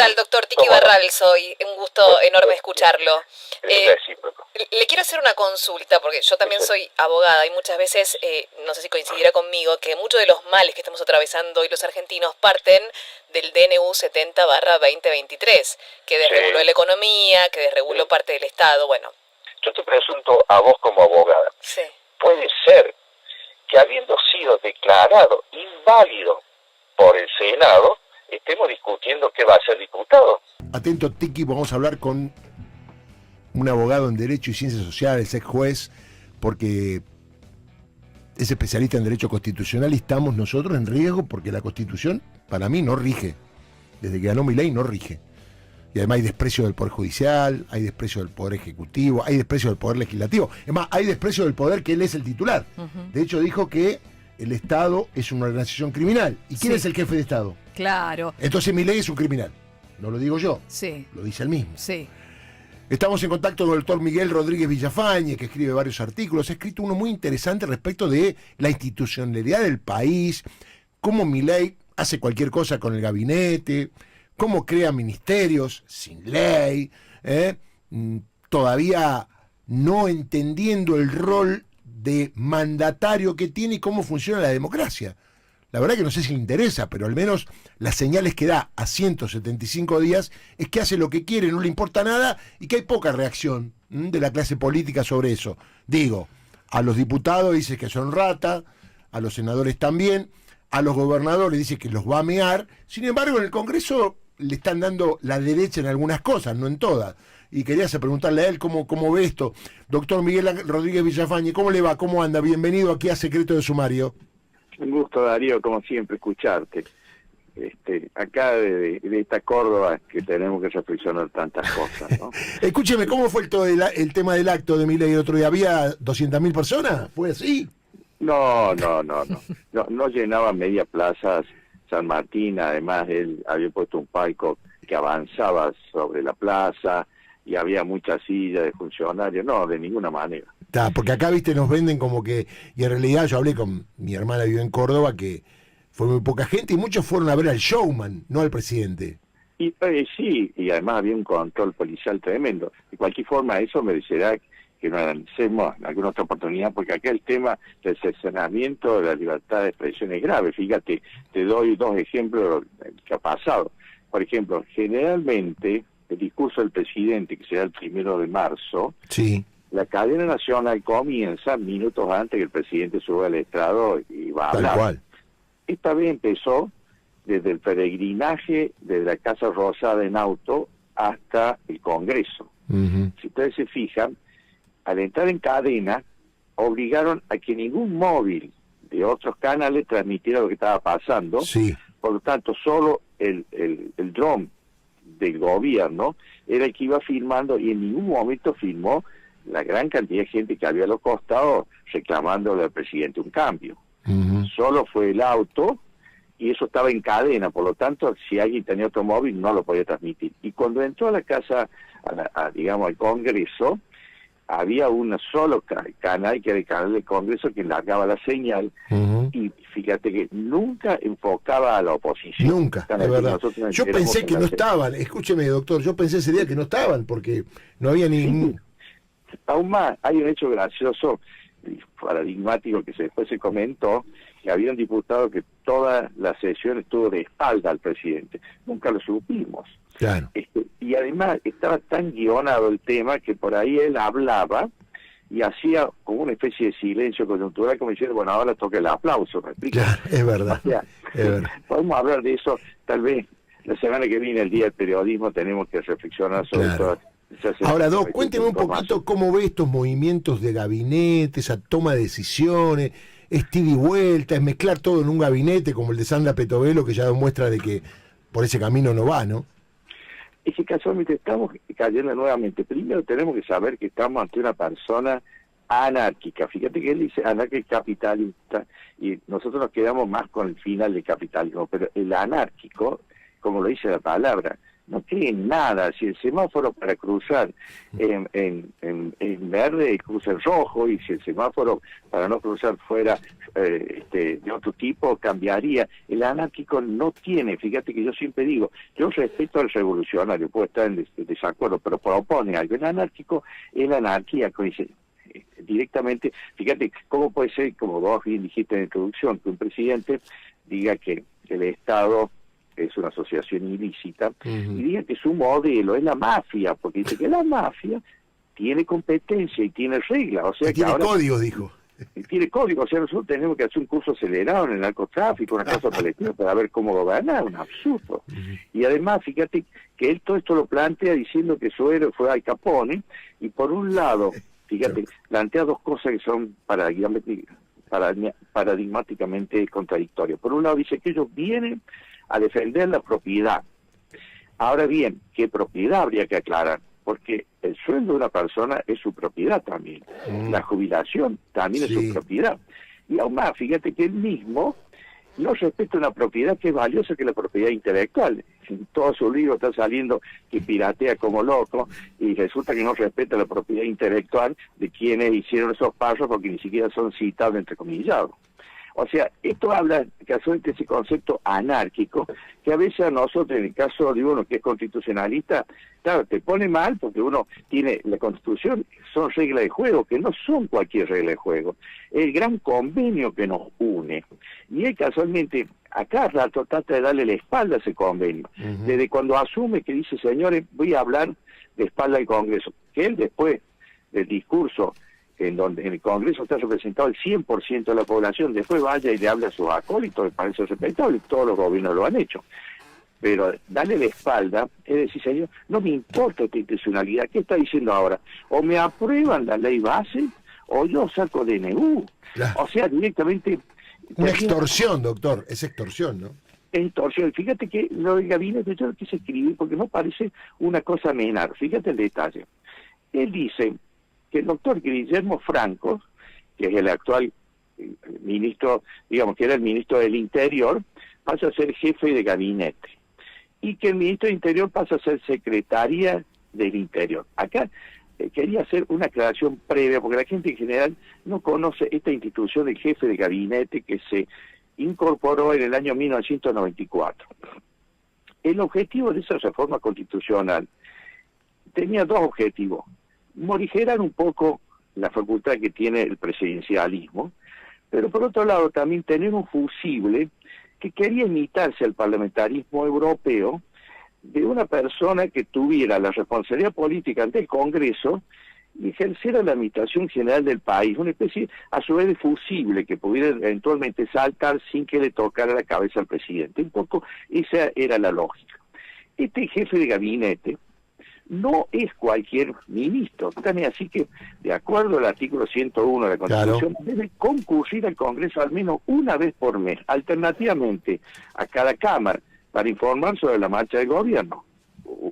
tal, doctor Tiki Barral? Soy un gusto enorme escucharlo. Le quiero hacer una consulta, porque yo también soy abogada y muchas veces, no sé si coincidirá conmigo, que muchos de los males que estamos atravesando hoy los argentinos parten del DNU 70/2023, que desreguló la economía, que desreguló parte del Estado, bueno. Yo te pregunto a vos como abogada, ¿puede ser que habiendo sido declarado inválido por el Senado, estemos discutiendo qué va a ser diputado? Atento, Tiki, vamos a hablar con un abogado en Derecho y Ciencias Sociales, ex juez, porque es especialista en Derecho Constitucional y estamos nosotros en riesgo porque la Constitución, para mí, no rige. Desde que ganó Milei, no rige. Y además hay desprecio del Poder Judicial, hay desprecio del Poder Ejecutivo, hay desprecio del Poder Legislativo. Es más, hay desprecio del poder que él es el titular. De hecho, dijo que el Estado es una organización criminal. ¿Y quién es el jefe de Estado? Claro. Entonces Milei es un criminal. No lo digo yo. Lo dice él mismo. Estamos en contacto con el doctor Miguel Rodríguez Villafañe, que escribe varios artículos. Ha escrito uno muy interesante respecto de la institucionalidad del país, cómo Milei hace cualquier cosa con el gabinete, cómo crea ministerios sin ley, todavía no entendiendo el rol de mandatario que tiene y cómo funciona la democracia. La verdad que no sé si le interesa, pero al menos las señales que da a 175 días es que hace lo que quiere, no le importa nada y que hay poca reacción de la clase política sobre eso. Digo, a los diputados dice que son rata, a los senadores también, a los gobernadores dice que los va a mear, sin embargo en el Congreso le están dando la derecha en algunas cosas, no en todas. Y quería preguntarle a él cómo ve esto. Doctor Miguel Rodríguez Villafañe, ¿cómo le va? ¿Cómo anda? Bienvenido aquí a Secreto de Sumario. Un gusto, Darío, como siempre, escucharte. Acá de esta Córdoba que tenemos que reflexionar tantas cosas, ¿no? Escúcheme, ¿cómo fue el tema del acto de Milei el otro día? ¿Había 200.000 personas? ¿Fue así? No llenaba media plaza San Martín. Además él había puesto un palco que avanzaba sobre la plaza y había muchas sillas de funcionarios. No, de ninguna manera. Porque acá, viste, nos venden como que, y en realidad yo hablé con mi hermana, vive en Córdoba, que fue muy poca gente y muchos fueron a ver al showman, no al presidente. Y sí, y además había un control policial tremendo. De cualquier forma, eso merecerá que nos analicemos en alguna otra oportunidad, porque acá el tema del cercenamiento de la libertad de expresión es grave. Fíjate, te doy dos ejemplos que ha pasado. Por ejemplo, generalmente el discurso del presidente, que será el 1 de marzo, la cadena nacional comienza minutos antes que el presidente suba al estrado y va a hablar. Tal cual. Esta vez empezó desde el peregrinaje desde la Casa Rosada en auto hasta el Congreso. Si ustedes se fijan, al entrar en cadena, obligaron a que ningún móvil de otros canales transmitiera lo que estaba pasando. Por lo tanto, solo el dron del gobierno era el que iba filmando y en ningún momento filmó la gran cantidad de gente que había a los costados reclamándole al presidente un cambio. Solo fue el auto y eso estaba en cadena, por lo tanto, si alguien tenía otro móvil no lo podía transmitir. Y cuando entró a la casa, digamos, al Congreso, había un solo canal, que era el canal del Congreso, que largaba la señal, y fíjate que nunca enfocaba a la oposición. Nunca, es verdad. Yo pensé que no estaban, escúcheme, doctor, yo pensé ese día que no estaban, porque no había ningún... Aún más, hay un hecho gracioso, paradigmático, que después se comentó, que había un diputado que toda la sesión estuvo de espalda al presidente. Nunca lo supimos. Claro. Y además estaba tan guionado el tema que por ahí él hablaba y hacía como una especie de silencio coyuntural, como diciendo, bueno, ahora toca el aplauso, ¿me explico? Claro, es verdad. O sea, es verdad. Podemos hablar de eso, tal vez la semana que viene, el Día del Periodismo, tenemos que reflexionar sobre todo. Ahora, Doc, cuénteme un poquito cómo ve estos movimientos de gabinete, esa toma de decisiones, es ida y vuelta, es mezclar todo en un gabinete como el de Sandra Petovelo, que ya demuestra de que por ese camino no va, ¿no? Es que casualmente estamos cayendo nuevamente. Primero tenemos que saber que estamos ante una persona anárquica. Fíjate que él dice anárquica capitalista y nosotros nos quedamos más con el final del capitalismo, pero el anárquico, como lo dice la palabra, no creen nada. Si el semáforo para cruzar en verde cruza en rojo, y si el semáforo para no cruzar fuera de otro tipo, cambiaría. El anárquico no tiene, fíjate que yo siempre digo, yo respeto al revolucionario, puede estar en desacuerdo, pero propone algo. El anárquico es la anarquía, como dice directamente. Fíjate cómo puede ser, como vos bien dijiste en la introducción, que un presidente diga que el Estado es una asociación ilícita, y diga que su modelo es la mafia, porque dice que la mafia tiene competencia y tiene reglas, o sea que tiene ahora códigos, dijo. Tiene código, o sea, nosotros tenemos que hacer un curso acelerado en el narcotráfico, una cosa colectiva, para ver cómo gobernar, un absurdo. Y además, fíjate que él todo esto lo plantea diciendo que su héroe fue Al Capone, y por un lado, fíjate, plantea dos cosas que son paradigmáticamente contradictorias. Por un lado dice que ellos vienen a defender la propiedad. Ahora bien, ¿qué propiedad habría que aclarar? Porque el sueldo de una persona es su propiedad también. La jubilación también es su propiedad. Y aún más, fíjate que él mismo no respeta una propiedad que es valiosa, que es la propiedad intelectual. En todo su libro está saliendo que piratea como loco, y resulta que no respeta la propiedad intelectual de quienes hicieron esos pasos, porque ni siquiera son citados entrecomillados. O sea, esto habla casualmente de ese concepto anárquico, que a veces a nosotros, en el caso de uno que es constitucionalista, claro, te pone mal porque uno tiene la Constitución, son reglas de juego, que no son cualquier regla de juego, el gran convenio que nos une. Y él casualmente, a cada rato trata de darle la espalda a ese convenio. Desde cuando asume que dice, señores, voy a hablar de espalda al Congreso, que él después del discurso en donde en el Congreso está representado el 100% de la población, después vaya y le habla a sus acólitos, me parece respetable, todos los gobiernos lo han hecho. Pero darle la espalda, es decir, señor, no me importa tu institucionalidad, ¿qué está diciendo ahora? O me aprueban la ley base, o yo saco DNU. Claro. O sea, directamente... Una extorsión, doctor, es extorsión, ¿no? Extorsión. Fíjate que lo del gabinete yo lo quise escribir porque no parece una cosa menor. Fíjate el detalle. Él dice que el doctor Guillermo Franco, que es el actual ministro, digamos que era el ministro del Interior, pasa a ser jefe de gabinete, y que el ministro del Interior pasa a ser secretaria del Interior. Acá quería hacer una aclaración previa, porque la gente en general no conoce esta institución del jefe de gabinete que se incorporó en el año 1994. El objetivo de esa reforma constitucional tenía dos objetivos: morigerar un poco la facultad que tiene el presidencialismo, pero por otro lado también tener un fusible que quería imitarse al parlamentarismo europeo, de una persona que tuviera la responsabilidad política ante el Congreso y ejerciera la administración general del país, una especie a su vez de fusible que pudiera eventualmente saltar sin que le tocara la cabeza al presidente. Un poco esa era la lógica. Este jefe de gabinete no es cualquier ministro, tan es así que, de acuerdo al artículo 101 de la Constitución, debe concurrir al Congreso al menos una vez por mes, alternativamente a cada Cámara, para informar sobre la marcha del gobierno.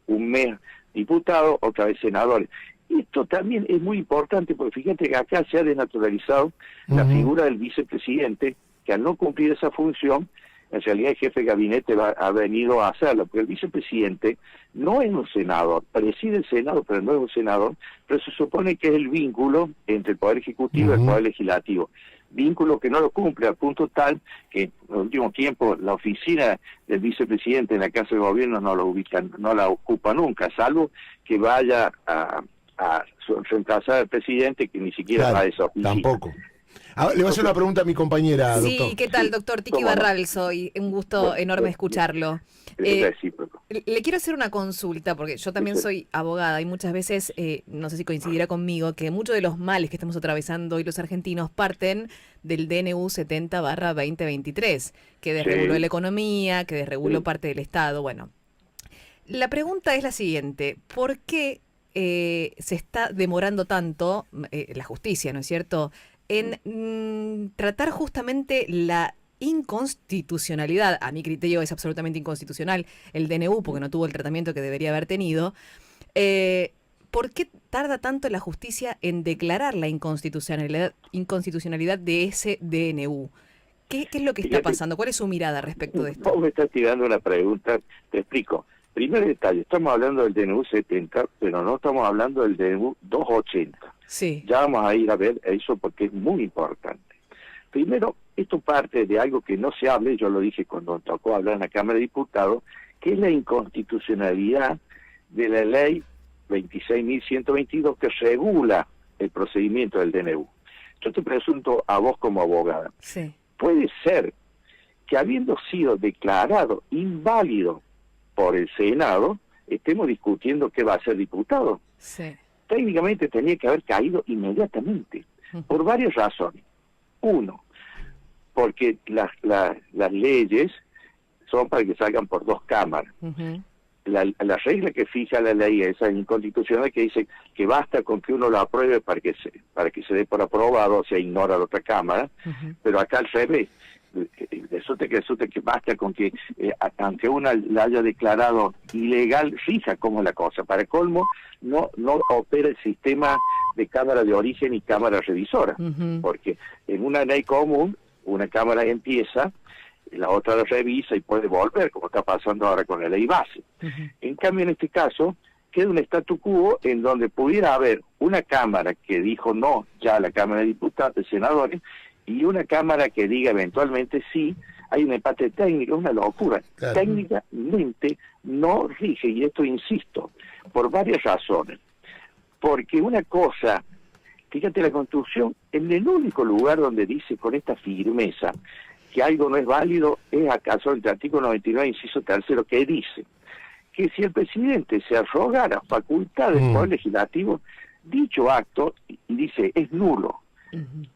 Un mes diputados, otra vez senadores. Esto también es muy importante, porque fíjate que acá se ha desnaturalizado la figura del vicepresidente, que al no cumplir esa función, en realidad el jefe de gabinete ha venido a hacerlo, porque el vicepresidente no es un senador, preside el Senado, pero no es un senador, pero se supone que es el vínculo entre el Poder Ejecutivo y el Poder Legislativo. Vínculo que no lo cumple, al punto tal que en el último tiempo la oficina del vicepresidente en la Casa de Gobierno no la ocupa nunca, salvo que vaya a reemplazar al presidente, que ni siquiera va a esa oficina. Tampoco. Le voy a hacer una pregunta a mi compañera, doctor. Sí, ¿qué tal, doctor? Tiki Barral soy. Un gusto enorme escucharlo. Le quiero hacer una consulta, porque yo también soy abogada y muchas veces, no sé si coincidirá conmigo, que muchos de los males que estamos atravesando hoy los argentinos parten del DNU 70/2023, que desreguló la economía, que desreguló parte del Estado. Bueno, la pregunta es la siguiente: ¿por qué se está demorando tanto la justicia, ¿no es cierto?, en tratar justamente la inconstitucionalidad? A mi criterio es absolutamente inconstitucional el DNU, porque no tuvo el tratamiento que debería haber tenido. ¿Por qué tarda tanto la justicia en declarar la inconstitucionalidad de ese DNU? ¿Qué es lo que está pasando? ¿Cuál es su mirada respecto de esto? Vos me estás tirando una pregunta, te explico. Primer detalle, estamos hablando del DNU 70, pero no estamos hablando del DNU 280. Sí. Ya vamos a ir a ver eso porque es muy importante. Primero, esto parte de algo que no se hable, yo lo dije cuando tocó hablar en la Cámara de Diputados, que es la inconstitucionalidad de la ley 26.122 que regula el procedimiento del DNU. Yo te pregunto a vos como abogada, sí. ¿Puede ser que habiendo sido declarado inválido por el Senado, estemos discutiendo qué va a ser diputado? Sí. Técnicamente tenía que haber caído inmediatamente, por varias razones. Uno, porque las leyes son para que salgan por dos cámaras. La regla que fija la ley esa es inconstitucional, que dice que basta con que uno lo apruebe para que se dé por aprobado, o sea, ignora la otra cámara, pero acá al revés. Resulta que basta con que, aunque una la haya declarado ilegal, fija cómo es la cosa. Para colmo, no opera el sistema de cámara de origen y cámara revisora, porque en una ley común, una cámara empieza, la otra la revisa y puede volver, como está pasando ahora con la ley base. En cambio, en este caso, queda un statu quo en donde pudiera haber una cámara que dijo no ya a la Cámara de Diputados, de Senadores, y una cámara que diga eventualmente sí. Hay un empate técnico, es una locura. Claro. Técnicamente no rige, y esto insisto, por varias razones. Porque una cosa, fíjate, la Constitución, en el único lugar donde dice con esta firmeza que algo no es válido es acaso el artículo 99, inciso 3, que dice que si el presidente se arrogara facultades del Poder Legislativo, dicho acto, y dice, es nulo.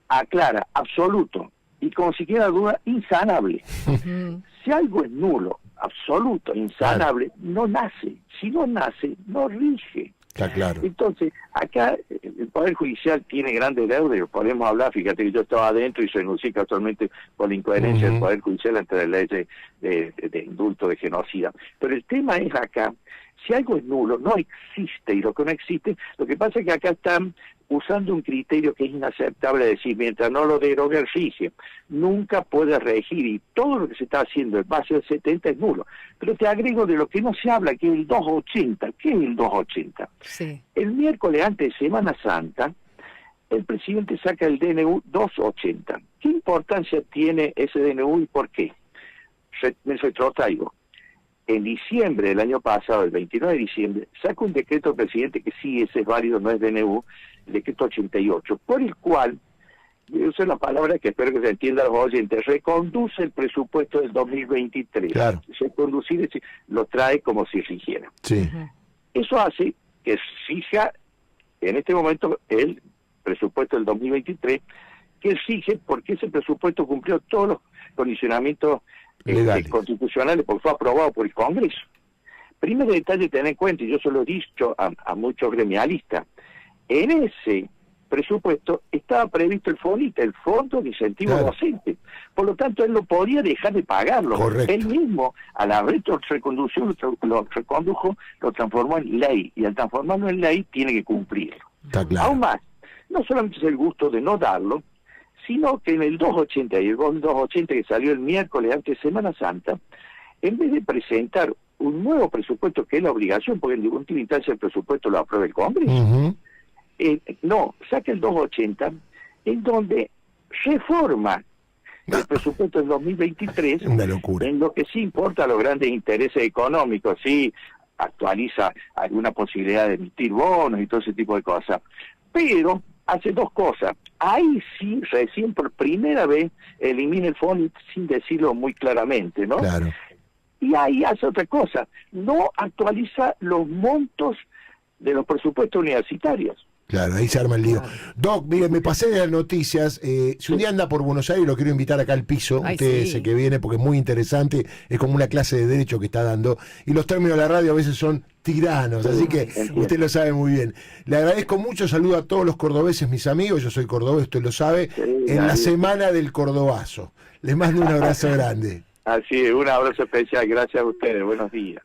Aclara, absoluto, y como si queda duda, insanable. Si algo es nulo, absoluto, insanable, no nace. Si no nace, no rige. Está claro. Entonces, acá el Poder Judicial tiene grandes deudas, podemos hablar, fíjate que yo estaba adentro y renuncié casualmente por la incoherencia del Poder Judicial ante la ley de indulto de genocida. Pero el tema es acá, si algo es nulo, no existe, y lo que no existe, lo que pasa es que acá están usando un criterio que es inaceptable, decir, mientras no lo deroga el rige, nunca puede regir, y todo lo que se está haciendo en base al 70 es nulo. Pero te agrego de lo que no se habla, que es el 280. ¿Qué es el 280? Sí. El miércoles antes de Semana Santa, el presidente saca el DNU 280. ¿Qué importancia tiene ese DNU y por qué? Me retrotraigo. En diciembre del año pasado, el 29 de diciembre, saca un decreto del presidente que sí, ese es válido, no es DNU, el decreto 88, por el cual, yo uso la palabra que espero que se entienda a los oyentes, reconduce el presupuesto del 2023. Claro. Reconducir, es decir, lo trae como si rigiera. Sí. Eso hace que fija en este momento el presupuesto del 2023, que rige porque ese presupuesto cumplió todos los condicionamientos constitucionales, porque fue aprobado por el Congreso. Primer detalle, tener en cuenta, y yo se lo he dicho a muchos gremialistas, en ese presupuesto estaba previsto el FONIT, el Fondo de Incentivo Docente. Por lo tanto, él no podía dejar de pagarlo. Correcto. Él mismo, a la reconducción, lo recondujo, lo transformó en ley, y al transformarlo en ley tiene que cumplirlo. Está claro. Aún más, no solamente es el gusto de no darlo, sino que en el 280, y el 280 que salió el miércoles antes de Semana Santa, en vez de presentar un nuevo presupuesto, que es la obligación, porque en última instancia el presupuesto lo aprueba el Congreso, no, saca el 280, en donde reforma el presupuesto del 2023, una locura. En lo que sí importa los grandes intereses económicos, sí actualiza alguna posibilidad de emitir bonos y todo ese tipo de cosas, pero hace dos cosas. Ahí sí, recién por primera vez, elimina el FONIT sin decirlo muy claramente, ¿no? Claro. Y ahí hace otra cosa, no actualiza los montos de los presupuestos universitarios. Claro, ahí se arma el lío. Doc, mire, me pasé de las noticias. Si un día anda por Buenos Aires, lo quiero invitar acá al piso. Usted sé que viene porque es muy interesante. Es como una clase de derecho que está dando. Y los términos de la radio a veces son tiranos, así que usted lo sabe muy bien. Le agradezco mucho, saludo a todos los cordobeses, mis amigos. Yo soy cordobés, usted lo sabe. En la semana del Cordobazo. Les mando un abrazo grande. Así es, un abrazo especial. Gracias a ustedes. Buenos días.